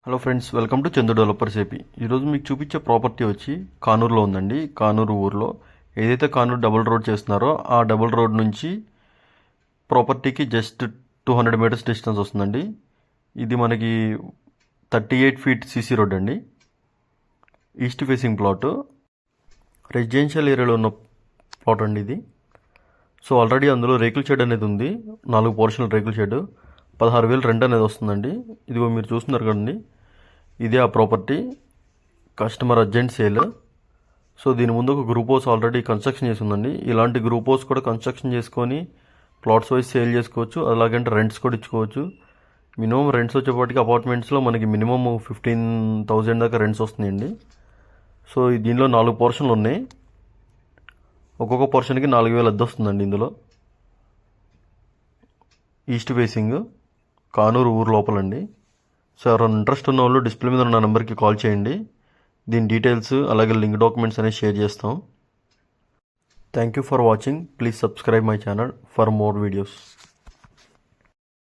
Hello friends, welcome to Chandu developers AP. ఈరోజు మీకు చూపించే ప్రాపర్టీ వచ్చి కానూరులో ఉందండి. కానూరు ఊర్లో ఏదైతే కానూరు డబుల్ రోడ్ చేస్తున్నారో ఆ డబుల్ రోడ్ నుంచి ప్రాపర్టీకి జస్ట్ 200 మీటర్స్ డిస్టెన్స్ వస్తుందండి. ఇది మనకి 38 ఫీట్ సీసీ రోడ్ అండి. ఈస్ట్ ఫేసింగ్ ప్లాట్, రెసిడెన్షియల్ ఏరియాలో ఉన్న ప్లాట్ అండి ఇది. సో ఆల్రెడీ అందులో రేకుల షెడ్ అనేది ఉంది. 4 పోర్షన్ల రేకుల షెడ్, 16,000 రెంట్ అనేది వస్తుందండి. ఇదిగో మీరు చూస్తున్నారు కదండి, ఇదే ఆ property. Customer urgent sale. So దీని ముందు ఒక గ్రూప్ హౌస్ ఆల్రెడీ కన్స్ట్రక్షన్ చేసి ఉందండి. ఇలాంటి గ్రూప్ హౌస్ కూడా కన్స్ట్రక్షన్ చేసుకొని ప్లాట్స్ వైజ్ సేల్ చేసుకోవచ్చు. అలాగంటే రెంట్స్ కూడా ఇచ్చుకోవచ్చు. మినిమం రెంట్స్ వచ్చేపాటికి అపార్ట్మెంట్స్లో మనకి మినిమం 15,000 దాకా రెంట్స్ వస్తున్నాయండి. సో దీనిలో 4 పోర్షన్లు ఉన్నాయి. ఒక్కొక్క పోర్షన్కి 4,000 అద్దె వస్తుందండి. ఇందులో ఈస్ట్ ఫేసింగ్ కానూరు ఊరు లోపలండి. సో ఎవరైనా ఇంట్రెస్ట్ ఉన్న వాళ్ళు డిస్ప్లే మీద ఉన్న నెంబర్కి కాల్ చేయండి. దీని డీటెయిల్స్ అలాగే లింక్ డాక్యుమెంట్స్ అనేవి షేర్ చేస్తాం. Thank you for watching. Please subscribe my channel for more videos.